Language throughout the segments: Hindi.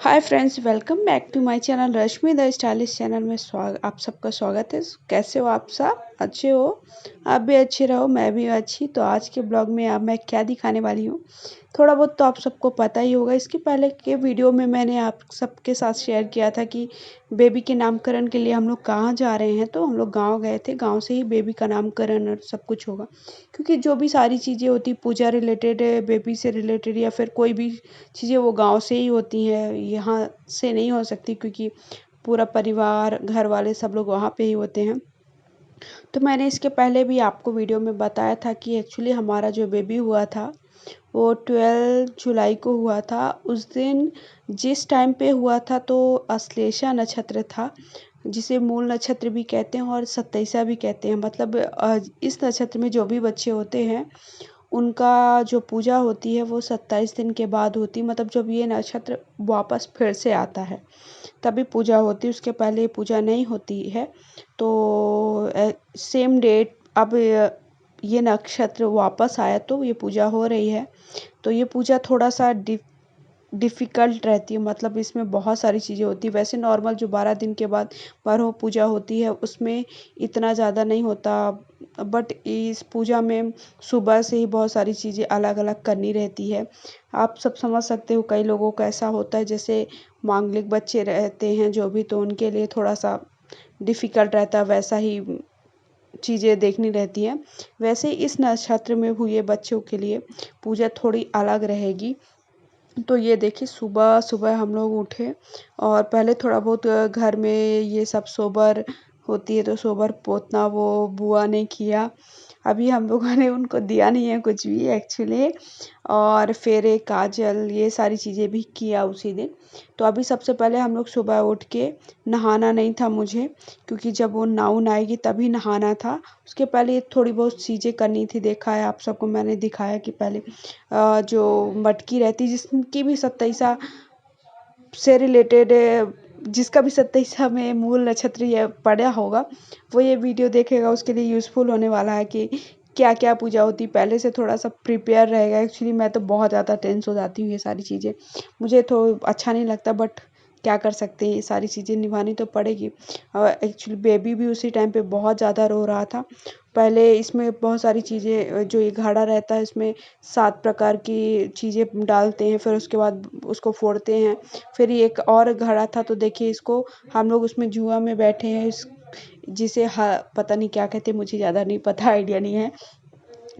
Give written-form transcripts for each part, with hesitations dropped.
Hi friends, welcome back to my channel Rashmi the stylish channel में आप सबका स्वागत है। कैसे हो आप सब? अच्छे हो? आप भी अच्छे रहो, मैं भी अच्छी। तो आज के ब्लॉग में अब मैं क्या दिखाने वाली हूँ, थोड़ा बहुत तो आप सबको पता ही होगा। इसके पहले के वीडियो में मैंने आप सबके साथ शेयर किया था कि बेबी के नामकरण के लिए हम लोग कहाँ जा रहे हैं। तो हम लोग गाँव गए थे, गाँव से ही बेबी का नामकरण और सब कुछ होगा, क्योंकि जो भी सारी चीज़ें होती पूजा रिलेटेड, बेबी से रिलेटेड या फिर कोई भी चीज़ें वो गाँव से ही होती हैं, यहाँ से नहीं हो सकती, क्योंकि पूरा परिवार घर वाले सब लोग वहाँ पे ही होते हैं। तो मैंने इसके पहले भी आपको वीडियो में बताया था कि एक्चुअली हमारा जो बेबी हुआ था वो 12 जुलाई को हुआ था। उस दिन जिस टाइम पे हुआ था तो अश्लेषा नक्षत्र था, जिसे मूल नक्षत्र भी कहते हैं और सत्ताईसा भी कहते हैं। मतलब इस नक्षत्र में जो भी बच्चे होते हैं उनका जो पूजा होती है वो 27 दिन के बाद होती है। मतलब जब ये नक्षत्र वापस फिर से आता है तभी पूजा होती है, उसके पहले पूजा नहीं होती है। तो सेम डेट अब ये नक्षत्र वापस आया तो ये पूजा हो रही है। तो ये पूजा थोड़ा सा डिफ़िकल्ट रहती है, मतलब इसमें बहुत सारी चीज़ें होती हैं। वैसे नॉर्मल जो 12 दिन के बाद बारहों पूजा होती है उसमें इतना ज़्यादा नहीं होता, बट इस पूजा में सुबह से ही बहुत सारी चीज़ें अलग अलग करनी रहती है। आप सब समझ सकते हो, कई लोगों का ऐसा होता है जैसे मांगलिक बच्चे रहते हैं जो भी, तो उनके लिए थोड़ा सा डिफ़िकल्ट रहता है, वैसा ही चीज़ें देखनी रहती हैं। वैसे इस नक्षत्र में हुए बच्चों के लिए पूजा थोड़ी अलग रहेगी। तो ये देखिए, सुबह सुबह हम लोग उठे और पहले थोड़ा बहुत घर में ये सब सोबर होती है तो सोबर पोतना वो बुआ ने किया। अभी हम लोगों ने उनको दिया नहीं है कुछ भी एक्चुअली। और फिर एक काजल, ये सारी चीज़ें भी किया उसी दिन। तो अभी सबसे पहले हम लोग सुबह उठ के, नहाना नहीं था मुझे, क्योंकि जब वो नाउन आएगी तभी नहाना था। उसके पहले थोड़ी बहुत चीज़ें करनी थी। देखा है आप सबको मैंने दिखाया कि पहले जो मटकी रहती जिसकी भी सत्ताईसा से रिलेटेड, जिसका भी सत्ताईसा में मूल नक्षत्र ये पड़ा होगा वो ये वीडियो देखेगा, उसके लिए यूज़फुल होने वाला है कि क्या क्या पूजा होती। पहले से थोड़ा सा प्रिपेयर रहेगा। एक्चुअली मैं तो बहुत ज़्यादा टेंस हो जाती हूँ, ये सारी चीज़ें मुझे तो अच्छा नहीं लगता, बट क्या कर सकते हैं, ये सारी चीज़ें निभानी तो पड़ेगी। एक्चुअली बेबी भी उसी टाइम पे बहुत ज़्यादा रो रहा था। पहले इसमें बहुत सारी चीज़ें, जो ये घड़ा रहता है इसमें 7 प्रकार की चीज़ें डालते हैं, फिर उसके बाद उसको फोड़ते हैं। फिर ये एक और घड़ा था, तो देखिए इसको हम लोग उसमें जुआ में बैठे हैं, इस जिसे पता नहीं क्या कहते हैं, मुझे ज़्यादा नहीं पता, आइडिया नहीं है।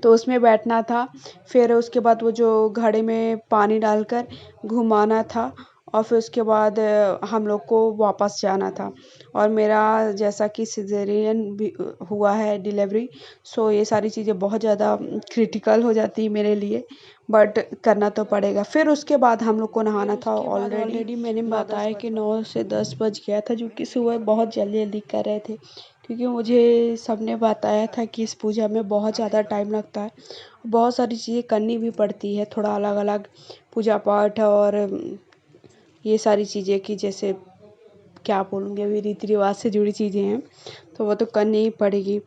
तो उसमें बैठना था। फिर उसके बाद वो जो घड़े में पानी डालकर घुमाना था, और फिर उसके बाद हम लोग को वापस जाना था। और मेरा जैसा कि सिजेरियन भी हुआ है डिलीवरी, सो ये सारी चीज़ें बहुत ज़्यादा क्रिटिकल हो जाती है मेरे लिए, बट करना तो पड़ेगा। फिर उसके बाद हम लोग को नहाना था। ऑलरेडी मैंने बताया कि 9 से 10 बज गया था, जो कि सुबह बहुत जल्दी जल्दी कर रहे थे, क्योंकि मुझे सबने बताया था कि इस पूजा में बहुत ज़्यादा टाइम लगता है, बहुत सारी चीज़ें करनी भी पड़ती है, थोड़ा अलग अलग पूजा पाठ और ये सारी चीज़ें कि जैसे क्या बोलूँगी, अभी रीति रिवाज से जुड़ी चीज़ें हैं तो वो तो करनी ही पड़ेगी।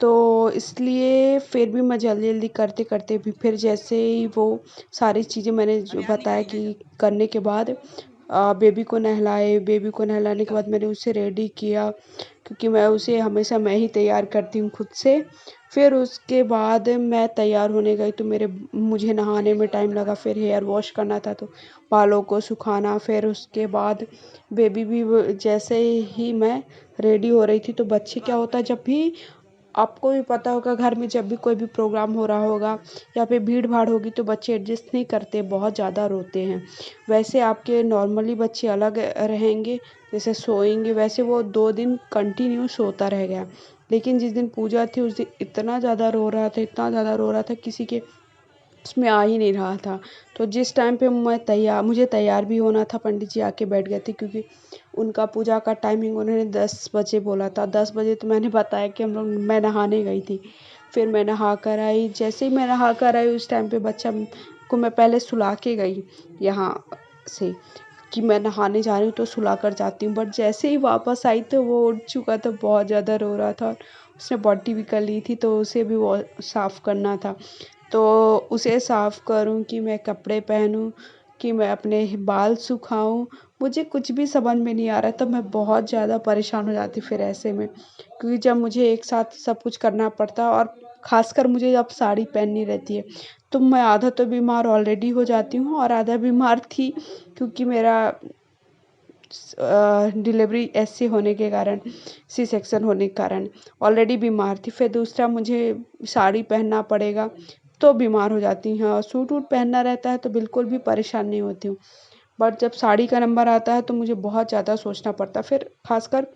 तो इसलिए फिर भी मैं जल्दी जल्दी करते करते भी, फिर जैसे ही वो सारी चीज़ें मैंने जो बताया कि करने के बाद बेबी को नहलाए, बेबी को नहलाने के बाद मैंने उसे रेडी किया, क्योंकि मैं उसे हमेशा मैं ही तैयार करती हूँ खुद से। फिर उसके बाद मैं तैयार होने गई तो मुझे नहाने में टाइम लगा, फिर हेयर वॉश करना था तो बालों को सुखाना। फिर उसके बाद बेबी भी जैसे ही मैं रेडी हो रही थी, तो बच्चे क्या होता है, जब भी आपको भी पता होगा घर में जब भी कोई भी प्रोग्राम हो रहा होगा या फिर भीड़ भाड़ होगी तो बच्चे एडजस्ट नहीं करते, बहुत ज़्यादा रोते हैं। वैसे आपके नॉर्मली बच्चे अलग रहेंगे, जैसे सोएंगे, वैसे वो 2 दिन कंटिन्यू सोता रह गया। लेकिन जिस दिन पूजा थी उस दिन इतना ज़्यादा रो रहा था, इतना ज़्यादा रो रहा था, किसी के उसमें आ ही नहीं रहा था। तो जिस टाइम पे मुझे तैयार भी होना था, पंडित जी आके बैठ गए थे, क्योंकि उनका पूजा का टाइमिंग उन्होंने 10 बजे बोला था। 10 बजे तो मैंने बताया कि मैं नहाने गई थी। फिर मैं नहा कर आई, जैसे ही मैं नहा कर आई उस टाइम पे बच्चा को मैं पहले सुला के गई यहाँ से, कि मैं नहाने जा रही हूँ तो सुला कर जाती हूँ, बट जैसे ही वापस आई तो वो उठ चुका था, बहुत ज़्यादा रो रहा था। उसने पॉटी भी कर ली थी तो उसे भी वो साफ़ करना था। तो उसे साफ़ करूँ कि मैं कपड़े पहनूँ, कि मैं अपने बाल सुखाऊँ, मुझे कुछ भी समझ में नहीं आ रहा है, तब मैं बहुत ज़्यादा परेशान हो जाती फिर ऐसे में, क्योंकि जब मुझे एक साथ सब कुछ करना पड़ता है और ख़ासकर मुझे जब साड़ी पहननी रहती है, तो मैं आधा तो बीमार ऑलरेडी हो जाती हूँ और आधा बीमार थी, क्योंकि मेरा डिलीवरी ऐसे होने के कारण, सी सेक्शन होने के कारण ऑलरेडी बीमार थी, फिर दूसरा मुझे साड़ी पहनना पड़ेगा तो बीमार हो जाती हूँ, और सूट वूट पहनना रहता है तो बिल्कुल भी परेशान नहीं होती हूँ। बट जब साड़ी का नंबर आता है तो मुझे बहुत ज़्यादा सोचना पड़ता है, फिर खासकर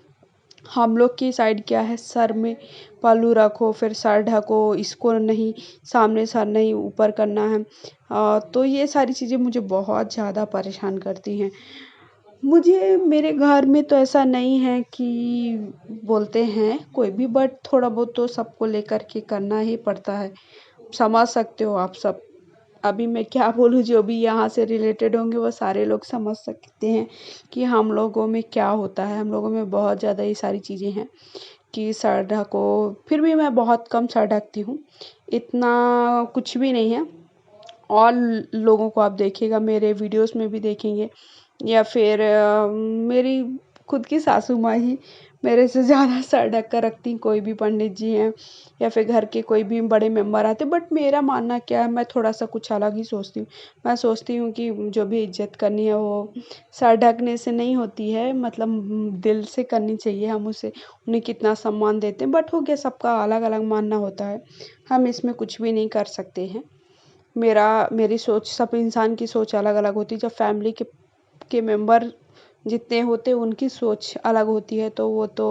हम लोग की साइड क्या है, सर में पल्लू रखो, फिर सर ढको, इसको नहीं, सामने सर नहीं ऊपर करना है। तो ये सारी चीज़ें मुझे बहुत ज़्यादा परेशान करती हैं। मुझे मेरे घर में तो ऐसा नहीं है कि बोलते हैं कोई भी, बट थोड़ा बहुत तो सबको लेकर के करना ही पड़ता है। समझ सकते हो आप सब। अभी मैं क्या बोलूँ, जो भी यहाँ से रिलेटेड होंगे वो सारे लोग समझ सकते हैं कि हम लोगों में क्या होता है। हम लोगों में बहुत ज़्यादा ये सारी चीज़ें हैं कि सर ढको, फिर भी मैं बहुत कम सर ढकती हूँ, इतना कुछ भी नहीं है। और लोगों को आप देखिएगा, मेरे वीडियोस में भी देखेंगे, या फिर मेरी खुद की सासू माँ ही मेरे से ज़्यादा सर ढक कर रखती हैं, कोई भी पंडित जी हैं या फिर घर के कोई भी बड़े मेंबर आते। बट मेरा मानना क्या है, मैं थोड़ा सा कुछ अलग ही सोचती हूँ। मैं सोचती हूँ कि जो भी इज्जत करनी है वो सर ढकने से नहीं होती है, मतलब दिल से करनी चाहिए। हम उसे उन्हें कितना सम्मान देते हैं, बट हो गया, सबका अलग अलग मानना होता है, हम इसमें कुछ भी नहीं कर सकते हैं। मेरी सोच, सब इंसान की सोच अलग अलग होती है। जब फैमिली के मेंबर जितने होते हैं उनकी सोच अलग होती है, तो वो तो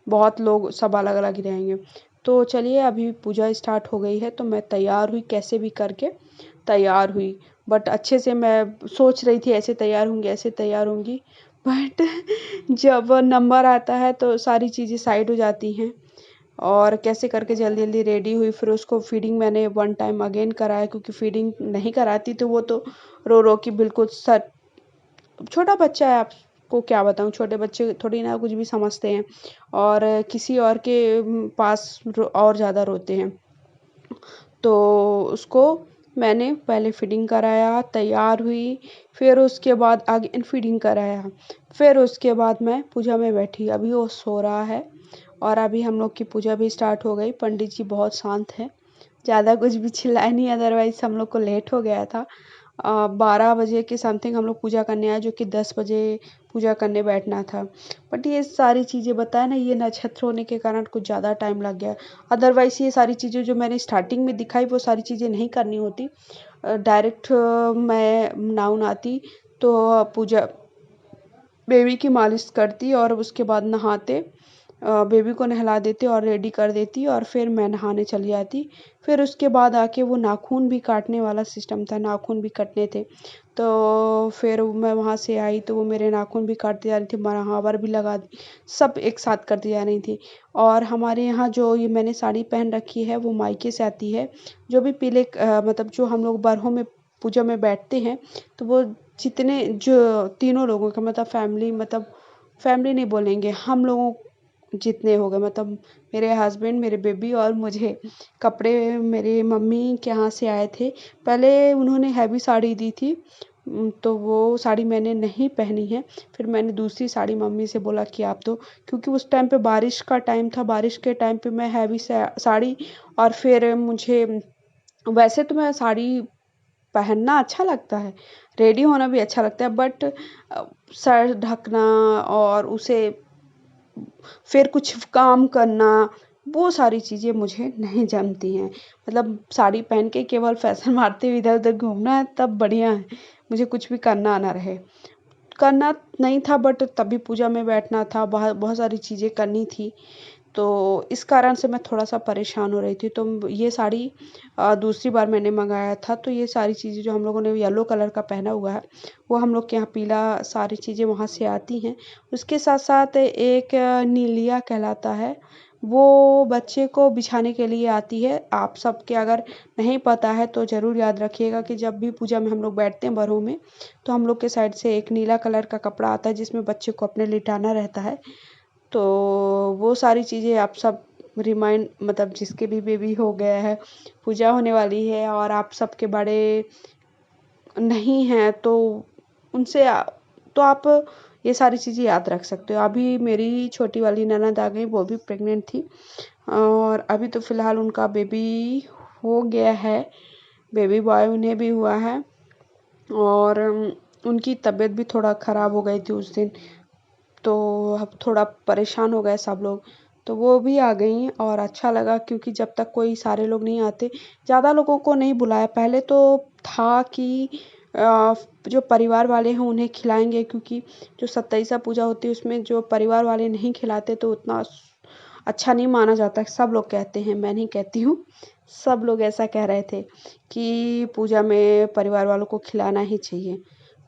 बहुत लोग सब अलग अलग ही रहेंगे। तो चलिए, अभी पूजा स्टार्ट हो गई है तो मैं तैयार हुई, कैसे भी करके तैयार हुई। बट अच्छे से मैं सोच रही थी ऐसे तैयार होंगी, ऐसे तैयार होंगी, बट जब नंबर आता है तो सारी चीज़ें साइड हो जाती हैं, और कैसे करके जल्दी जल्दी रेडी हुई। फिर उसको फीडिंग मैंने वन टाइम अगेन कराया, क्योंकि फीडिंग नहीं कराती तो वो तो रो रो के बिल्कुल सर, छोटा बच्चा है, आपको क्या बताऊँ, छोटे बच्चे थोड़ी ना कुछ भी समझते हैं, और किसी और के पास और ज़्यादा रोते हैं। तो उसको मैंने पहले फीडिंग कराया, तैयार हुई, फिर उसके बाद अगेन फीडिंग कराया, फिर उसके बाद मैं पूजा में बैठी। अभी वो सो रहा है और अभी हम लोग की पूजा भी स्टार्ट हो गई। पंडित जी बहुत शांत है, ज़्यादा कुछ भी चिल्लाए नहीं, अदरवाइज़ हम लोग को लेट हो गया था। 12 बजे के समथिंग हम लोग पूजा करने आए, जो कि 10 बजे पूजा करने बैठना था। बट ये सारी चीज़ें बताया ना, ये नक्षत्र होने के कारण कुछ ज़्यादा टाइम लग गया। अदरवाइज़ ये सारी चीज़ें जो मैंने स्टार्टिंग में दिखाई वो सारी चीज़ें नहीं करनी होती। डायरेक्ट मैं नाउन आती तो पूजा, बेबी की मालिश करती और उसके बाद नहाते, बेबी को नहला देते और रेडी कर देती, और फिर मैं नहाने चली जाती। फिर उसके बाद आके वो नाखून भी काटने वाला सिस्टम था, नाखून भी कटने थे। तो फिर मैं वहाँ से आई तो वो मेरे नाखून भी काटती जा रही थी, महावर भी लगा दी, सब एक साथ करती जा रही थी। और हमारे यहाँ जो ये मैंने साड़ी पहन रखी है वो मायके से आती है। जो भी पीले मतलब जो हम लोग बरहों में पूजा में बैठते हैं, तो वो जितने जो तीनों लोगों का मतलब फैमिली, मतलब फैमिली नहीं बोलेंगे, हम लोगों जितने हो गए, मतलब मेरे हस्बैंड, मेरे बेबी और मुझे, कपड़े मेरी मम्मी के यहाँ से आए थे। पहले उन्होंने हैवी साड़ी दी थी, तो वो साड़ी मैंने नहीं पहनी है। फिर मैंने दूसरी साड़ी मम्मी से बोला कि आप दो, क्योंकि उस टाइम पे बारिश का टाइम था, बारिश के टाइम पे मैं हैवी साड़ी, और फिर मुझे, वैसे तो मैं साड़ी पहनना अच्छा लगता है, रेडी होना भी अच्छा लगता है, बट सर ढकना और उसे फिर कुछ काम करना, वो सारी चीज़ें मुझे नहीं जमती हैं। मतलब साड़ी पहन के केवल फैशन मारते हुए इधर उधर घूमना है तब बढ़िया है, मुझे कुछ भी करना ना रहे। करना नहीं था, बट तभी पूजा में बैठना था, बहुत बहुत सारी चीज़ें करनी थी, तो इस कारण से मैं थोड़ा-सा परेशान हो रही थी। तो ये साड़ी दूसरी बार मैंने मँगाया था, तो ये सारी चीज़ें जो हम लोगों ने येलो कलर का पहना हुआ है, वो हम लोग के यहाँ पीला सारी चीज़ें वहाँ से आती हैं। उसके साथ-साथ एक नीलिया कहलाता है, वो बच्चे को बिछाने के लिए आती है। आप सबके अगर नहीं पता है तो ज़रूर याद रखिएगा कि जब भी पूजा में हम लोग बैठते हैं बरहों में, तो हम लोग के साइड से एक नीला कलर का कपड़ा आता है जिसमें बच्चे को अपने लिटाना रहता है। तो वो सारी चीज़ें आप सब रिमाइंड, मतलब जिसके भी बेबी हो गया है, पूजा होने वाली है और आप सबके बड़े नहीं हैं, तो उनसे तो आप ये सारी चीज़ें याद रख सकते हो। अभी मेरी छोटी वाली ननद आ गई, वो भी प्रेग्नेंट थी और अभी तो फ़िलहाल उनका बेबी हो गया है, बेबी बॉय उन्हें भी हुआ है। और उनकी तबीयत भी थोड़ा ख़राब हो गई थी उस दिन, तो अब थोड़ा परेशान हो गए सब लोग। तो वो भी आ गई और अच्छा लगा, क्योंकि जब तक कोई सारे लोग नहीं आते, ज़्यादा लोगों को नहीं बुलाया। पहले तो था कि जो परिवार वाले हैं उन्हें खिलाएंगे, क्योंकि जो 27 पूजा होती है उसमें जो परिवार वाले नहीं खिलाते तो उतना अच्छा नहीं माना जाता। सब लोग कहते हैं, मैं नहीं कहती हूँ, सब लोग ऐसा कह रहे थे कि पूजा में परिवार वालों को खिलाना ही चाहिए।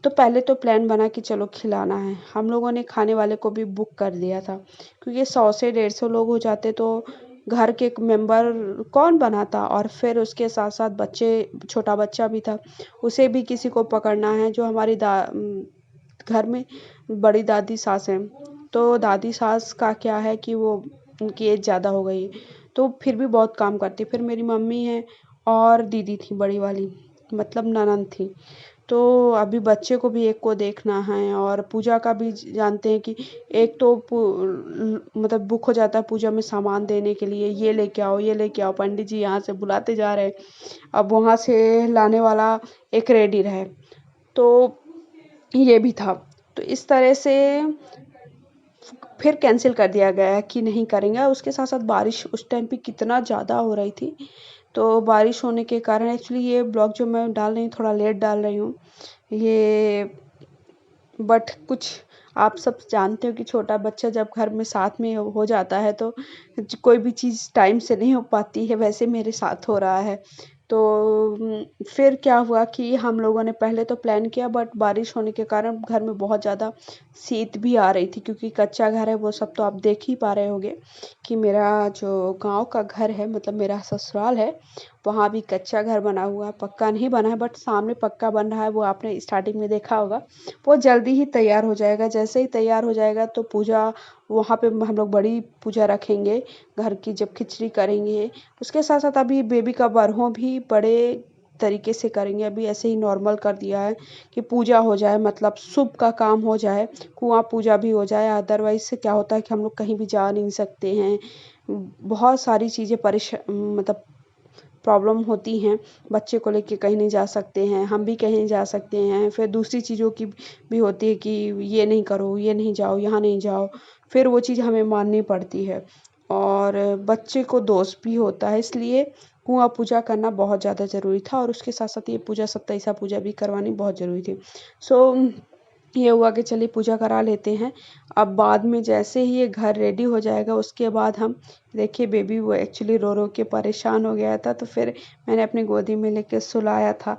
तो पहले तो प्लान बना कि चलो खिलाना है। हम लोगों ने खाने वाले को भी बुक कर दिया था, क्योंकि 100 से 150 लोग हो जाते तो घर के एक मेंबर कौन बनाता, और फिर उसके साथ साथ बच्चे, छोटा बच्चा भी था, उसे भी किसी को पकड़ना है। जो हमारी घर में बड़ी दादी सास हैं, तो दादी सास का क्या है कि वो, उनकी एज ज़्यादा हो गई है, तो फिर भी बहुत काम करती। फिर मेरी मम्मी है और दीदी थी बड़ी वाली, मतलब ननद थी। तो अभी बच्चे को भी एक को देखना है, और पूजा का भी जानते हैं कि एक तो मतलब बुक हो जाता है पूजा में सामान देने के लिए, ये लेके आओ, ये लेके आओ, पंडित जी यहाँ से बुलाते जा रहे हैं, अब वहाँ से लाने वाला एक रेडी रहे, तो ये भी था। तो इस तरह से फिर कैंसिल कर दिया गया कि नहीं करेंगे। उसके साथ साथ बारिश उस टाइम पे कितना ज़्यादा हो रही थी, तो बारिश होने के कारण एक्चुअली ये ब्लॉग जो मैं डाल रही हूँ थोड़ा लेट डाल रही हूँ ये, बट कुछ आप सब जानते हो कि छोटा बच्चा जब घर में साथ में हो जाता है तो कोई भी चीज़ टाइम से नहीं हो पाती है, वैसे मेरे साथ हो रहा है। तो फिर क्या हुआ कि हम लोगों ने पहले तो प्लान किया, बट बारिश होने के कारण घर में बहुत ज़्यादा शीत भी आ रही थी, क्योंकि कच्चा घर है वो सब तो आप देख ही पा रहे होंगे कि मेरा जो गांव का घर है, मतलब मेरा ससुराल है, वहाँ भी कच्चा घर बना हुआ है, पक्का नहीं बना है, बट सामने पक्का बन रहा है, वो आपने स्टार्टिंग में देखा होगा। वो जल्दी ही तैयार हो जाएगा, जैसे ही तैयार हो जाएगा तो पूजा वहाँ पे हम लोग बड़ी पूजा रखेंगे घर की, जब खिचड़ी करेंगे। उसके साथ साथ अभी बेबी का बरहों भी बड़े तरीके से करेंगे, अभी ऐसे ही नॉर्मल कर दिया है कि पूजा हो जाए, मतलब शुभ का काम हो जाए, कुआं पूजा भी हो जाए। अदरवाइज से क्या होता है कि हम लोग कहीं भी जा नहीं सकते हैं, बहुत सारी चीज़ें मतलब प्रॉब्लम होती हैं, बच्चे को लेके कहीं नहीं जा सकते हैं, हम भी कहीं नहीं जा सकते हैं, फिर दूसरी चीज़ों की भी होती है कि ये नहीं करो, ये नहीं जाओ, यहाँ नहीं जाओ, फिर वो चीज़ हमें माननी पड़ती है, और बच्चे को दोष भी होता है, इसलिए कुआं पूजा करना बहुत ज़्यादा ज़रूरी था, और उसके साथ साथ ये पूजा 27 पूजा भी करवानी बहुत ज़रूरी थी। सो ये हुआ कि चलिए पूजा करा लेते हैं। अब बाद में जैसे ही ये घर रेडी हो जाएगा उसके बाद हम, देखिए बेबी वो एक्चुअली रो रो के परेशान हो गया था, तो फिर मैंने अपनी गोदी में लेके सुलाया था,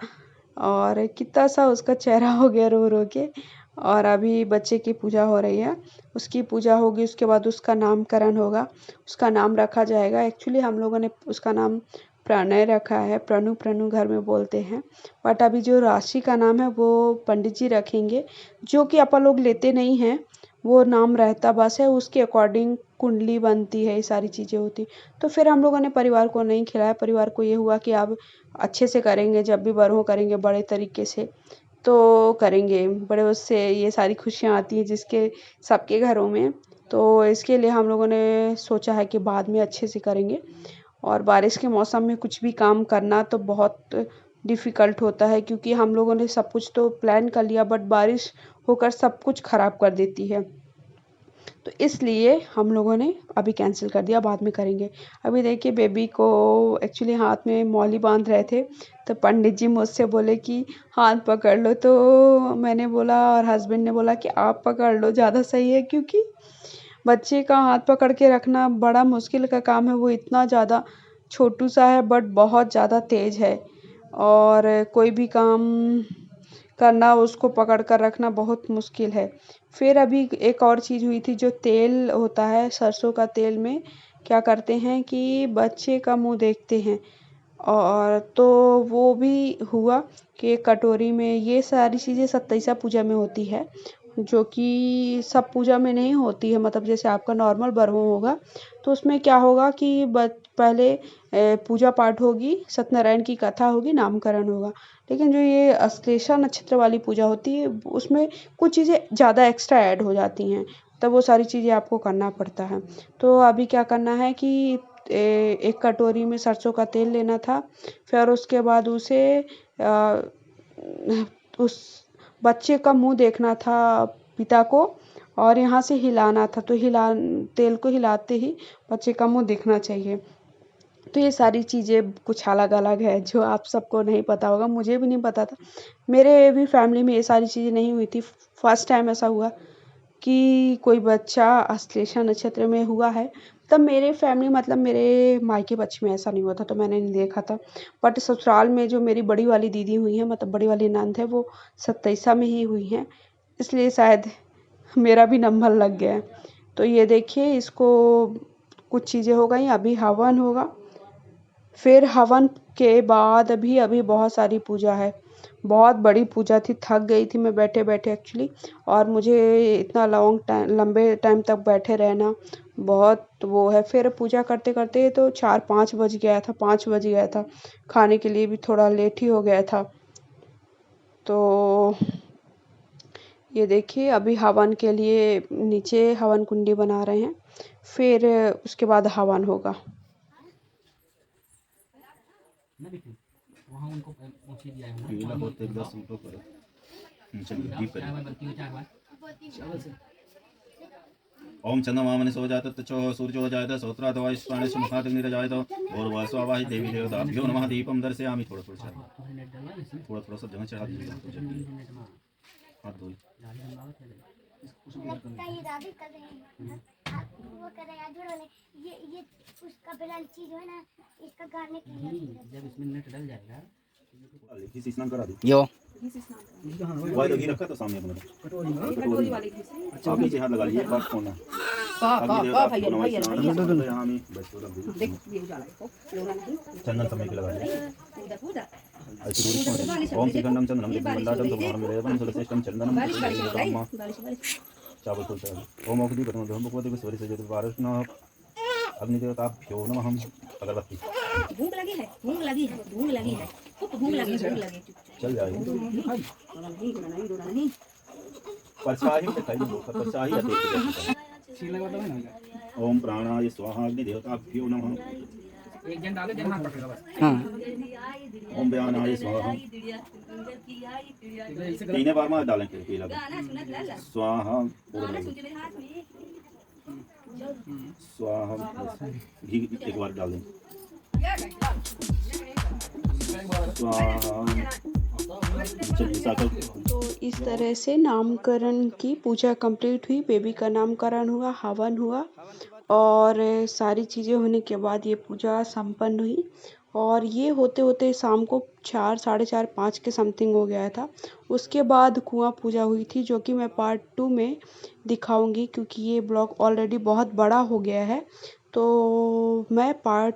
और कितना सा उसका चेहरा हो गया रो रो के। और अभी बच्चे की पूजा हो रही है, उसकी पूजा होगी, उसके बाद उसका नामकरण होगा, उसका नाम रखा जाएगा। एक्चुअली हम लोगों ने उसका नाम प्रणय रखा है, प्रनु प्रनु घर में बोलते हैं, बट अभी जो राशि का नाम है वो पंडित जी रखेंगे, जो कि अपन लोग लेते नहीं हैं, वो नाम रहता बस है, उसके अकॉर्डिंग कुंडली बनती है, ये सारी चीज़ें होती। तो फिर हम लोगों ने परिवार को नहीं खिलाया, परिवार को ये हुआ कि अब अच्छे से करेंगे, जब भी बरहों करेंगे बड़े तरीके से तो करेंगे, बड़े उससे ये सारी खुशियाँ आती हैं जिसके सबके घरों में। तो इसके लिए हम लोगों ने सोचा है कि बाद में अच्छे से करेंगे। और बारिश के मौसम में कुछ भी काम करना तो बहुत डिफ़िकल्ट होता है, क्योंकि हम लोगों ने सब कुछ तो प्लान कर लिया, बट बारिश होकर सब कुछ ख़राब कर देती है। तो इसलिए हम लोगों ने अभी कैंसिल कर दिया, बाद में करेंगे। अभी देखिए बेबी को एक्चुअली हाथ में मौली बांध रहे थे, तो पंडित जी मुझसे बोले कि हाथ पकड़ लो, तो मैंने बोला और हस्बैंड ने बोला कि आप पकड़ लो ज़्यादा सही है, क्योंकि बच्चे का हाथ पकड़ के रखना बड़ा मुश्किल का काम है। वो इतना ज़्यादा छोटू सा है, बट बहुत ज़्यादा तेज़ है, और कोई भी काम करना उसको पकड़ कर रखना बहुत मुश्किल है। फिर अभी एक और चीज़ हुई थी, जो तेल होता है सरसों का तेल में क्या करते हैं कि बच्चे का मुंह देखते हैं, और तो वो भी हुआ कि एक कटोरी में, ये सारी चीज़ें 27 पूजा में होती है, जो कि सब पूजा में नहीं होती है। मतलब जैसे आपका नॉर्मल बरहू होगा तो उसमें क्या होगा कि पहले पूजा पाठ होगी, सत्यनारायण की कथा होगी, नामकरण होगा। लेकिन जो ये अश्लेषा नक्षत्र वाली पूजा होती है उसमें कुछ चीज़ें ज़्यादा एक्स्ट्रा ऐड हो जाती हैं, तब वो सारी चीज़ें आपको करना पड़ता है। तो अभी क्या करना है कि एक कटोरी में सरसों का तेल लेना था, फिर उसके बाद उसे उस बच्चे का मुंह देखना था पिता को, और यहाँ से हिलाना था। तो तेल को हिलाते ही बच्चे का मुंह दिखना चाहिए। तो ये सारी चीज़ें कुछ अलग अलग है जो आप सबको नहीं पता होगा, मुझे भी नहीं पता था। मेरे भी फैमिली में ये सारी चीज़ें नहीं हुई थी। फर्स्ट टाइम ऐसा हुआ कि कोई बच्चा अश्लेषा नक्षत्र में हुआ है। तब मेरे फैमिली मतलब मेरे मायके पक्ष में ऐसा नहीं हुआ था, तो मैंने नहीं देखा था। बट ससुराल में जो मेरी बड़ी वाली दीदी हुई हैं, मतलब बड़ी वाली नंद है, वो 27 में ही हुई हैं, इसलिए शायद मेरा भी नंबर लग गया है। तो ये देखिए, इसको कुछ चीज़ें हो गई, अभी हवन होगा। फिर हवन के बाद अभी बहुत सारी पूजा है, बहुत बड़ी पूजा थी। थक गई थी मैं बैठे बैठे एक्चुअली, और मुझे इतना लंबे टाइम तक बैठे रहना बहुत वो है। फिर पूजा करते करते तो 4-5 बज गया था, 5 बज गया था। खाने के लिए भी थोड़ा लेट ही हो गया था। तो ये देखिए, अभी हवन के लिए नीचे हवन कुंडी बना रहे हैं, फिर उसके बाद हवन होगा। वहाँ उनको पहुँचे दिया है पीला होते 10 रुपये करो। चलिए दीप करिए। ओम चंद्रमामनि सो जात तचो सूर्यो जायत सौत्रादवा इष्पाणेश मुखाग्निरजायत और स्वावाहि देवी देवताभ्यो नमः। दीपम दर्शयामि। थोड़ा थोड़ा सब जगह चढ़ा दीजिए। हाथ धोइए। लगता है ये दादी कर रहे हैं, वो कर रहे हैं जोड़ो ने ये उसका बेलन चीज है ना, इसका गाने के लिए जब इसमें नेट डल जाएगा घी स्नान करा दी। यो वाइड घी रखा तो सामने अपने कटोरी वाली घी से आप नीचे हाथ लगा लीजिए। बात खोलना चंदन समय के लगा लीजिए। ओम श्रीखंडम चंदनम मंडाटम सुभारम रेवम सुलसिष्टम चंदनम चावल फूल चावल। ओम औषधि प्रथम धर्म भगवती स्वरी से जति वारुष्ण अग्निदेवताभ्यो नमः। अगरबत्ती भूख लगी है, भूख लगी है, भूख लगी है, भूख लगी, भूख लगी चल जाएगी। परछाई में खाइए, परछाई ओम प्राणाय स्वाहा अग्निदेवताभ्यो नमः। एक जन डाले जन हाथ पकड़ेगा बस। हाँ। ओम व्यानाय स्वाहा। तीन बार में डालें फिर पीला स्वाहा स्वाहा। घी एक बार डाल दें। तो इस तरह से नामकरण की पूजा कंप्लीट हुई, बेबी का नामकरण हुआ, हवन हुआ, और सारी चीज़ें होने के बाद ये पूजा संपन्न हुई। और ये होते होते शाम को 4, साढ़े 4, 5 के समथिंग हो गया था। उसके बाद कुआं पूजा हुई थी, जो कि मैं पार्ट 2 में दिखाऊंगी, क्योंकि ये ब्लॉग ऑलरेडी बहुत बड़ा हो गया है। तो मैं पार्ट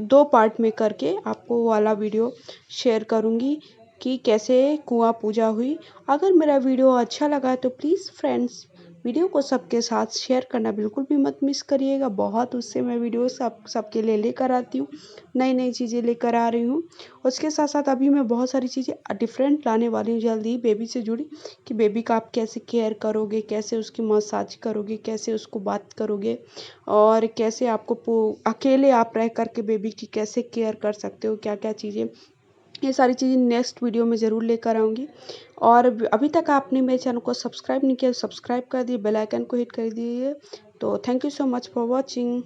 2 पार्ट में करके आपको वाला वीडियो शेयर करूंगी कि कैसे कुआं पूजा हुई। अगर मेरा वीडियो अच्छा लगा तो प्लीज़ फ्रेंड्स, वीडियो को सबके साथ शेयर करना बिल्कुल भी मत मिस करिएगा। बहुत उससे मैं वीडियो सबके लिए लेकर आती हूँ, नई नई चीज़ें लेकर आ रही हूँ। उसके साथ साथ अभी मैं बहुत सारी चीज़ें डिफरेंट लाने वाली हूँ जल्दी ही, बेबी से जुड़ी, कि बेबी का आप कैसे केयर करोगे, कैसे उसकी मसाज करोगे, कैसे उसको बात करोगे, और कैसे आपको अकेले आप रह करके बेबी की कैसे केयर कर सकते हो, क्या क्या चीज़ें, ये सारी चीज़ें नेक्स्ट वीडियो में ज़रूर लेकर आऊँगी। और अभी तक आपने मेरे चैनल को सब्सक्राइब नहीं किया, सब्सक्राइब कर दिए, बेल आइकन को हिट कर दिए। तो thank you so much for watching.